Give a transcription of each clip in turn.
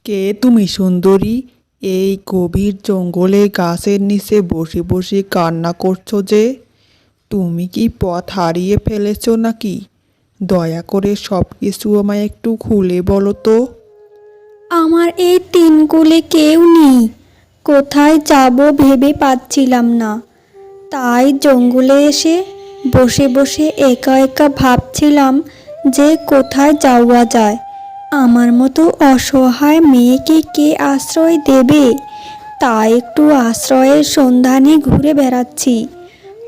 কে তুমি সুন্দরী? এই গভীর জঙ্গলে গাছের নিচে বসে বসে কান্না করছো যে? তুমি কি পথ হারিয়ে ফেলেছো নাকি? দয়া করে সব কিছু আমায় একটু খুলে বলো তো। আমার এই তিনকুলে কেউ নেই। কোথায় যাব ভেবে পাচ্ছিলাম না, তাই জঙ্গলে এসে বসে বসে একা একা ভাবছিলাম যে কোথায় যাওয়া যায়। আমার মতো অসহায় মেয়েকে কে আশ্রয় দেবে? তাই একটু আশ্রয়ের সন্ধানে ঘুরে বেড়াচ্ছি।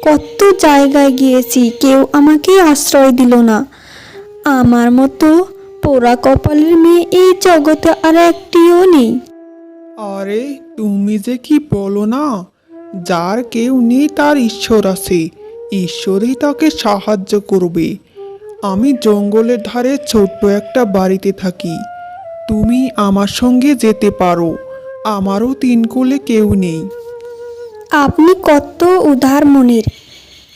কত জায়গায় গিয়েছি, কেউ আমাকে আশ্রয় দিল না। আমার মতো পোড়া কপালের মেয়ে এই জগতে আর একটিও নেই। আরে তুমি যে কি বলো না! যার কেউ নেই তার ঈশ্বর আছে। ঈশ্বরই তাকে সাহায্য করবে। আমি জঙ্গলের ধারে ছোট্ট একটা বাড়িতে থাকি। তুমি আমার সঙ্গে যেতে পারো। আমারও তিনকুলে কেউ নেই। আপনি কত উদার মনের।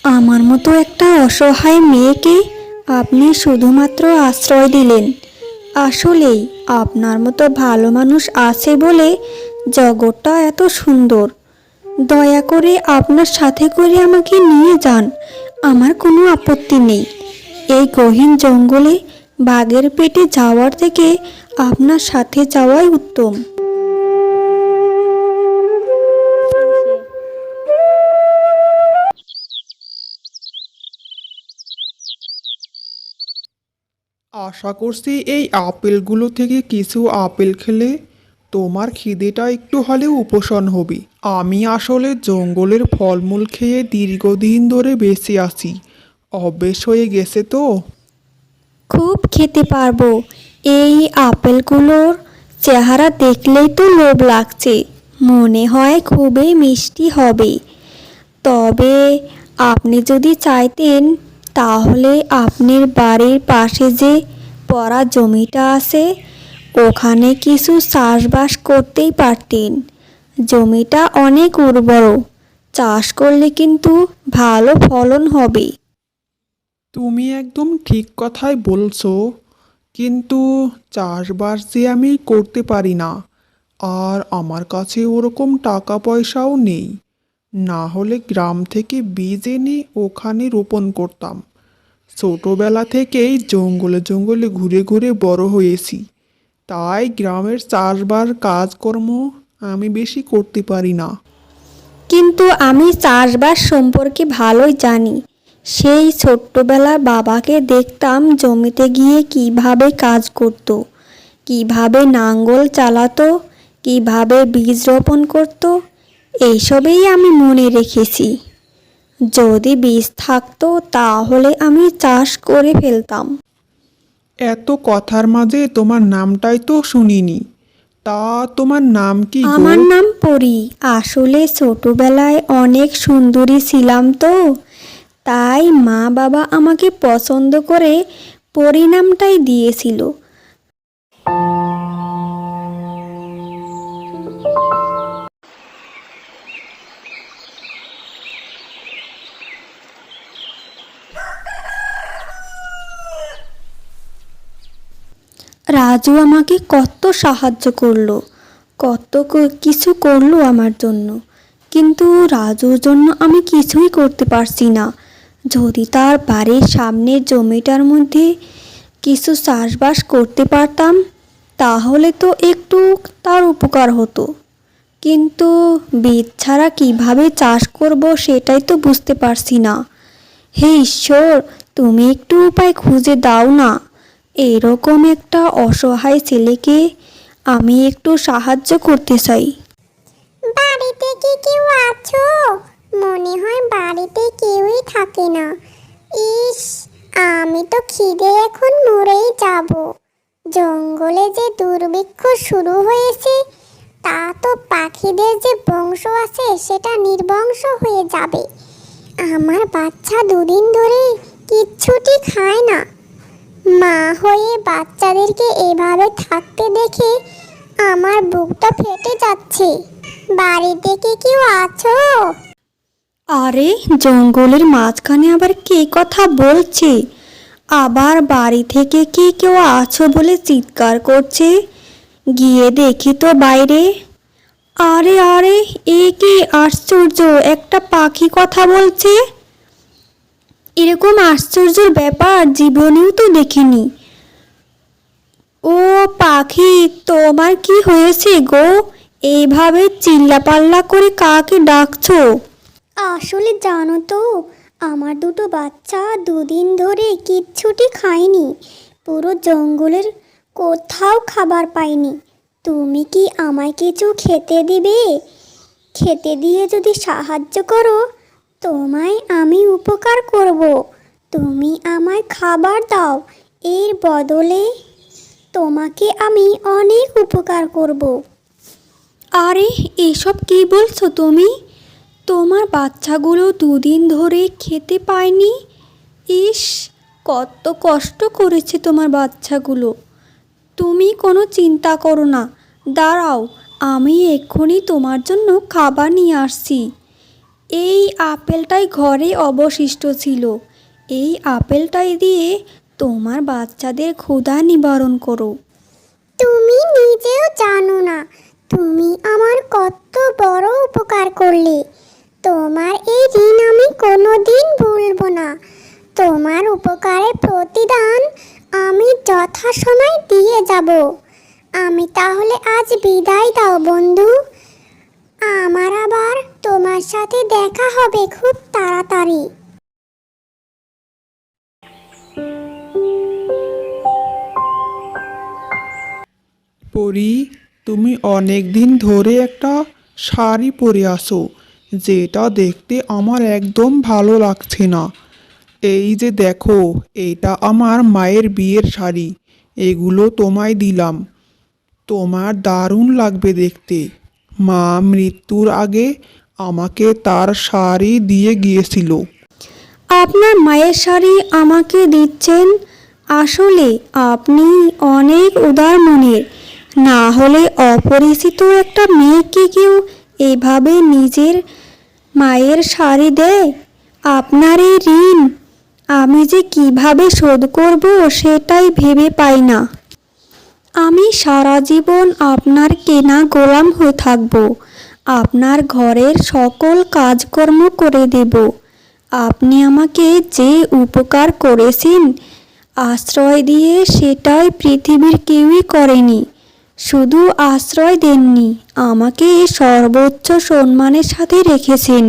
আমার মতো একটা অসহায় মেয়েকে আপনি শুধুমাত্র আশ্রয় দিলেন। আসলেই আপনার মতো ভালো মানুষ আছে বলে জগৎটা এত সুন্দর। দয়া করে আপনার সাথে করে আমাকে নিয়ে যান, আমার কোনো আপত্তি নেই। এই গহীন জঙ্গলে বাঘের পেটে যাওয়ার থেকে আপনার সাথে যাওয়াই উত্তম। আশা করছি এই আপেলগুলো থেকে কিছু আপেল খেলে তোমার খিদেটা একটু হলেও উপশম হবে। আমি আসলে জঙ্গলের ফলমূল খেয়ে দীর্ঘদিন ধরে বেঁচে আছি। অভ্যেস হয়ে গেছে তো। খুব খেতে পারবো। এই আপেলগুলোর চেহারা দেখলেই তো লোভ লাগছে। মনে হয় খুবই মিষ্টি হবে। তবে আপনি যদি চাইতেন তাহলে আপনার বাড়ির পাশে যে পড়া জমিটা আছে ওখানে কিছু চাষবাস করতেই পারতেন। জমিটা অনেক উর্বর, চাষ করলে কিন্তু ভালো ফলন হবে। তুমি একদম ঠিক কথাই বলছো, কিন্তু চাষবাস যে আমি করতে পারি না। আর আমার কাছে ওরকম টাকা পয়সাও নেই। না হলে গ্রাম থেকে বীজ এনে ওখানে রোপণ করতাম। ছোটবেলা থেকেই জঙ্গলে জঙ্গলে ঘুরে ঘুরে বড় হয়েছি। তাই গ্রামের চাষবাস কাজকর্ম আমি বেশি করতে পারি না। কিন্তু আমি চাষবাস সম্পর্কে ভালোই জানি। সেই ছোট্টবেলা বাবাকে দেখতাম জমিতে গিয়ে কিভাবে কাজ করত, কিভাবে নাঙ্গল চালাতো, কিভাবে বীজ রোপণ করত। এইসবেই আমি মনে রেখেছি। যদি বীজ থাকতো তাহলে আমি চাষ করে ফেলতাম। এত কথার মাঝে তোমার নামটাই তো শুনিনি। তা তোমার নাম কি গো? আমার নাম পরি। আসলে ছোটবেলায় অনেক সুন্দরী ছিলাম তো, তাই মা বাবা আমাকে পছন্দ করে পরি নামটাই দিয়েছিল। রাজু আমাকে কত সাহায্য করলো, কিছু করলো আমার জন্য। কিন্তু রাজুর জন্য আমি কিছুই করতে পারছি না। যদি তার বাড়ির সামনের জমিটার মধ্যে কিছু চাষবাস করতে পারতাম তাহলে তো একটু তার উপকার হতো। কিন্তু বীজ ছাড়া কিভাবে চাষ করব সেটাই তো বুঝতে পারছি না। হে ঈশ্বর, তুমি একটু উপায় খুঁজে দাও না। এরকম একটা অসহায় ছেলেকে আমি একটু সাহায্য করতে চাই। বাড়িতে কি কেউ আছো? মনে হয় বাড়িতে কেউই থাকে না। ইস, আমি তো খিদে এখন মরেই যাব। জঙ্গলে যে দুর্ভিক্ষ শুরু হয়েছে, তা তো পাখিদের যে বংশ আছে সেটা নির্বংশ হয়ে যাবে। আমার বাচ্চা দুদিন ধরে কিচ্ছুটি খায় না। মা হয়ে বাচ্চাদেরকে এভাবে থাকতে দেখে আমার বুকটা ফেটে যাচ্ছে। বাড়িতে কি কেউ আছো? আরে, জঙ্গলের মাঝখানে আবার কে কথা বলছে? আবার বাড়ি থেকে কি কেউ আছো বলে চিৎকার করছে? গিয়ে দেখি তো বাইরে। আরে আরে, এ কি আশ্চর্য, একটা পাখি কথা বলছে! এরকম আশ্চর্যের ব্যাপার জীবনেও তো দেখিনি। ও পাখি, তোমার কি হয়েছে গো? এইভাবে চিল্লাপাল্লা করে কাকে ডাকছো? আসলে জানো তো, আমার দুটো বাচ্চা দুদিন ধরে কিচ্ছুটি খায়নি। পুরো জঙ্গলের কোথাও খাবার পায়নি। তুমি কি আমায় কিছু খেতে দিবে? খেতে দিয়ে যদি সাহায্য করো, তোমায় আমি উপকার করব। তুমি আমায় খাবার দাও, এর বদলে তোমাকে আমি অনেক উপকার করব। আরে এসব কি বলছো তুমি? তোমার বাচ্চাগুলো দুদিন ধরে খেতে পায়নি? ইস, কত কষ্ট করেছে তোমার বাচ্চাগুলো। তুমি কোনো চিন্তা করো না, দাঁড়াও, আমি এক্ষুনি তোমার জন্য খাবার নিয়ে আসছি। এই আপেলটাই ঘরে অবশিষ্ট ছিল, এই আপেলটাই দিয়ে তোমার বাচ্চাদের ক্ষুধা নিবারণ করো। তুমি নিজেও জানো না তুমি আমার কত বড় উপকার করলে। তোমার এই ঋণ আমি কোনোদিন ভুলব না। তোমার উপকারের প্রতিদান আমি যথাসময়ে দিয়ে যাব। আমি তাহলে আজ বিদায় দাও বন্ধু। আমার আবার তোমার সাথে দেখা হবে খুব তাড়াতাড়ি। পরি, তুমি অনেক দিন ধরে একটা শাড়ি পরে আসো, যেটা দেখতে আমার একদম ভালো লাগছে না। এই যে দেখো, এটা আমার মায়ের বিয়ের শাড়ি, এগুলো তোমায় দিলাম। তোমার দারুণ লাগবে দেখতে। মা মৃত্যুর আগে আমাকে তার শাড়ি দিয়ে গিয়েছিল। আপনার মায়ের শাড়ি আমাকে দিচ্ছেন? আসলে আপনি অনেক উদার মনের। না হলে অপরিচিত একটা মেয়েকে কেউ এভাবে নিজের মায়ের শাড়ি দেয়? আপনার এই ঋণ আমি যে কিভাবে শোধ করব সেটাই ভেবে পাই না। আমি সারা জীবন আপনার কেনা গোলাম হয়ে থাকব। আপনার ঘরের সকল কাজকর্ম করে দেব। আপনি আমাকে যে উপকার করেছেন আশ্রয় দিয়ে, সেটাই পৃথিবীর কেউই করেনি। শুধু আশ্রয় দেননি, আমাকে সর্বোচ্চ সম্মানের সাথে রেখেছেন।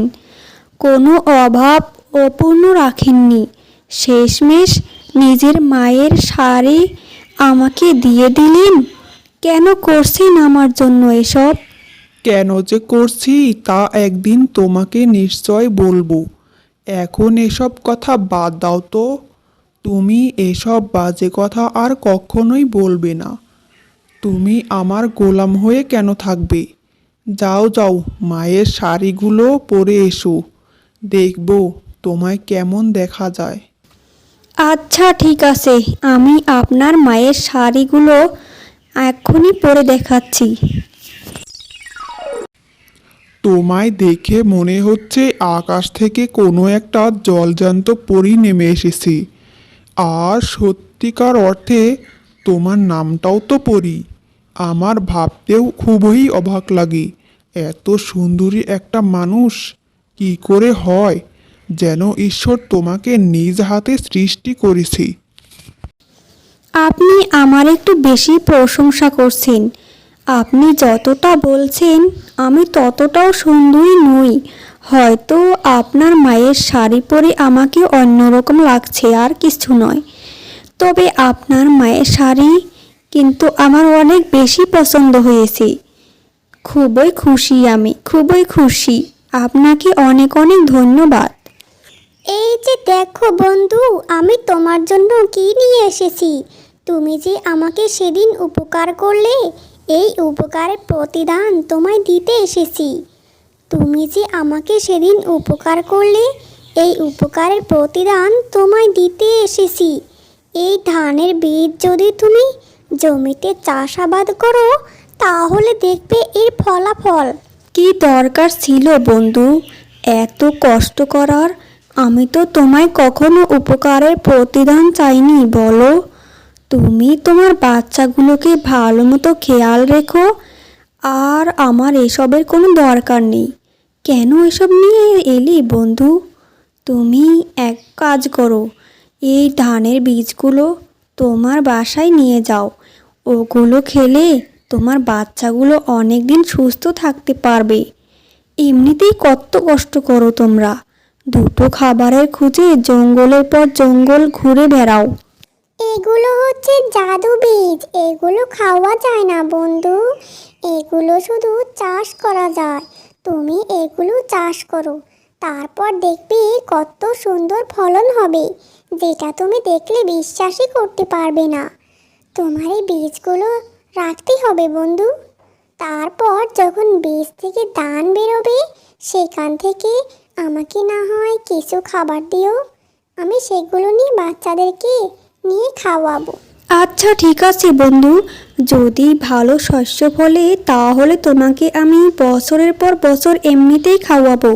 কোনো অভাব অপূর্ণ রাখেননি। শেষমেশ নিজের মায়ের শাড়ি আমাকে দিয়ে দিলেন। কেন করছেন আমার জন্য এসব? কেন যে করছি তা একদিন তোমাকে নিশ্চয় বলবো। এখন এসব কথা বাদ দাও তো। তুমি এসব বাজে কথা আর কখনোই বলবে না। তুমি আমার গোলাম হয়ে কেন থাকবে? যাও যাও, মায়ের শাড়িগুলো পরে এসো, দেখবো তোমায় কেমন দেখা যায়। আচ্ছা ঠিক আছে, আমি আপনার মায়ের শাড়িগুলো এক্ষুনি পরে দেখাচ্ছি। তোমায় দেখে মনে হচ্ছে আকাশ থেকে কোনো একটা জলজ্যান্ত পরী নেমে এসেছে। আর সত্যিকার অর্থে তোমার নামটাও তো পরী। আমার ভাবতেও খুবই অবাক লাগে, এত সুন্দরী একটা মানুষ কি করে হয়, যেন ঈশ্বর তোমাকে নিজ হাতে সৃষ্টি করেছে। আপনি আমার একটু বেশি প্রশংসা করছেন। আপনি যতটা বলছেন আমি ততটাও সুন্দরী নই। হয়তো আপনার মায়ের শাড়ি পরে আমাকে অন্যরকম লাগছে, আর কিছু নয়। তবে আপনার মায়ের শাড়ি কিন্তু আমার অনেক বেশি পছন্দ হয়েছে। খুবই খুশি, আমি খুবই খুশি। আপনাকে অনেক অনেক ধন্যবাদ। এই যে দেখো বন্ধু, আমি তোমার জন্য কি নিয়ে এসেছি। তুমি যে আমাকে সেদিন উপকার করলে, এই উপকারের প্রতিদান তোমায় দিতে এসেছি। তুমি যে আমাকে সেদিন উপকার করলে, এই উপকারের প্রতিদান তোমায় দিতে এসেছি। এই ধানের বীজ যদি তুমি জমিতে চাষাবাদ করো, তাহলে দেখবে এর ফলাফল। কি দরকার ছিল বন্ধু এত কষ্ট করার? আমি তো তোমায় কখনো উপকারের প্রতিদান চাইনি বলো। তুমি তোমার বাচ্চাগুলোকে ভালো মতো খেয়াল রেখো, আর আমার এসবের কোনো দরকার নেই। কেন এসব নিয়ে এলি বন্ধু? তুমি এক কাজ করো, এই ধানের বীজগুলো তোমার বাসায় নিয়ে যাও। ওগুলো খেলে তোমার বাচ্চাগুলো অনেক দিন সুস্থ থাকতে পারবে। এমনিতেই কত কষ্ট করো তোমরা, দুটো খাবারের খুঁজে জঙ্গলের পর জঙ্গল ঘুরে বেড়াও। এগুলো হচ্ছে জাদু বীজ, এগুলো খাওয়া যায় না বন্ধু, এগুলো শুধু চাষ করা যায়। তুমি এগুলো চাষ করো, তারপর দেখবে কত সুন্দর ফলন হবে, যেটা তুমি দেখলে বিশ্বাসই করতে পারবে না। তোমার এই বীজগুলো রাখতে হবে বন্ধু। তারপর যখন বীজ থেকে ধান বেরোবে, সেখান থেকে আমাকে না হয় কিছু খাবার দিও, আমি সেগুলো নিয়ে বাচ্চাদেরকে নিয়ে খাওয়াবো। আচ্ছা ঠিক আছে বন্ধু, যদি ভালো শস্য ফলে তাহলে তোমাকে আমি বছরের পর বছর এমনিতেই খাওয়াবো।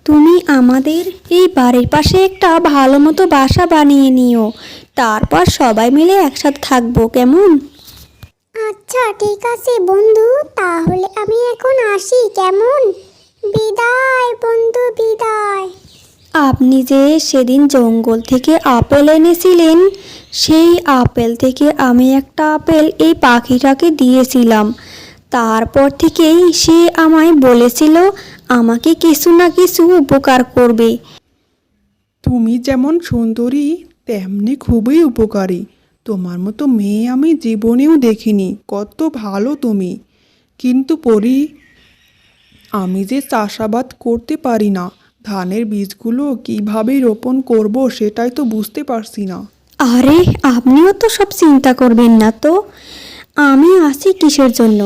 তুমি আমাদের এই বাড়ির পাশে একটা ভালো মতো বাসা বানিয়ে নিও, তারপর সবাই মিলে একসাথে থাকবো, কেমন? আচ্ছা ঠিক আছে বন্ধু, তাহলে আমি এখন আসি, কেমন? বিদায় বন্ধু, বিদায়। আপনি যে সেদিন জঙ্গল থেকে আপেল এনেছিলেন, সেই আপেল থেকে আমি একটা আপেল এই পাখিটাকে দিয়েছিলাম। তারপর থেকেই সে আমায় বলেছিল আমাকে কিছু না কিছু উপকার করবে। তুমি যেমন সুন্দরী তেমনি খুবই উপকারী। তোমার মতো মেয়ে আমি জীবনেও দেখিনি। কত ভালো তুমি। কিন্তু পরি, আমি যে চাষাবাদ করতে পারি না, ধানের বীজগুলো কিভাবে রোপণ করব সেটাই তো বুঝতে পারছি না। আরে আপনিও তো সব চিন্তা করবেন না তো, আমি আছি কিসের জন্য।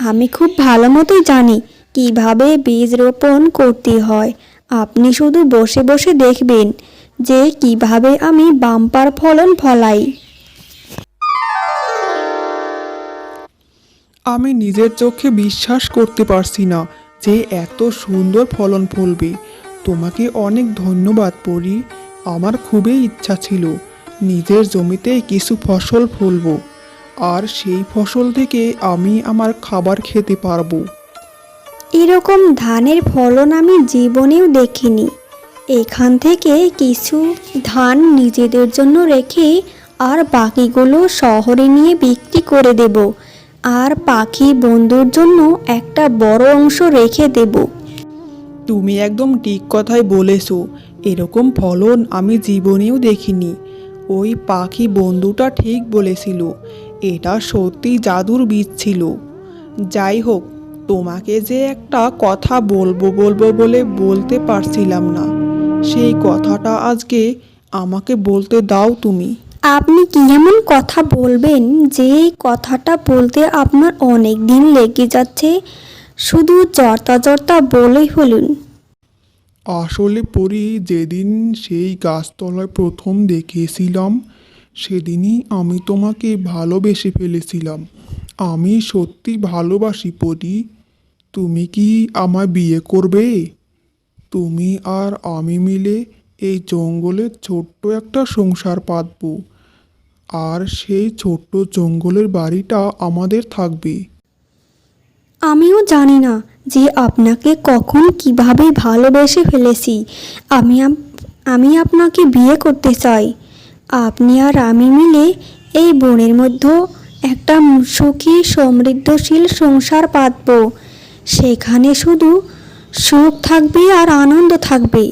আমি খুব ভালো মতোই জানি কিভাবে বীজ রোপণ করতে হয়। আপনি শুধু বসে বসে দেখবেন যে কিভাবে আমি বাম্পার ফলন ফলাই। আমি নিজের চোখে বিশ্বাস করতে পারছি না যে এত সুন্দর ফলন ফলবে। তোমাকে অনেক ধন্যবাদ পরি। আমার খুবই ইচ্ছা ছিল নিজের জমিতে কিছু ফসল ফলবো, আর সেই ফসল থেকে আমি আমার খাবার খেতে পারবো। এরকম ধানের ফলন আমি জীবনেও দেখিনি। এখান থেকে কিছু ধান নিজেদের জন্য রেখে আর বাকিগুলো শহরে নিয়ে বিক্রি করে দেব, আর পাখি বন্ধুর জন্য একটা বড় অংশ রেখে দেব। তুমি একদম ঠিক কথাই বলেছো। এরকম ফলন আমি জীবনেও দেখিনি। ওই পাখি বন্ধুটা ঠিক বলেছিল, এটা সত্যি জাদুর বীজ ছিল। যাই হোক, তোমাকে যে একটা কথা বলবো বলবো বলে বলতে পারছিলাম না, সেই কথাটা আজকে আমাকে বলতে দাও তুমি। আপনি কি এমন কথা বলবেন যে কথাটা বলতে আপনার অনেক দিন লেগে যাচ্ছে? শুধু জর্তা জর্তা বলেই হলুন। আসলে পরি, যেদিন সেই গাছতলায় প্রথম দেখেছিলাম সেদিনই আমি তোমাকে ভালোবেসে ফেলেছিলাম। আমি সত্যি ভালোবাসি পরি। তুমি কি আমায় বিয়ে করবে? তুমি আর আমি মিলে এই জঙ্গলে ছোট্ট একটা সংসার পাতবো, আর সেই ছোট্ট জঙ্গলের বাড়িটা আমাদের থাকবে। আমিও জানি না যে আপনাকে কখন কিভাবে ভালোবেসে ফেলেছি। আমি আপনাকে বিয়ে করতে চাই। আপনি আর আমি মিলে এই বনের মধ্যে একটা সুখী সমৃদ্ধশীল সংসার পাতব। সেখানে শুধু সুখ থাকবে আর আনন্দ থাকবে।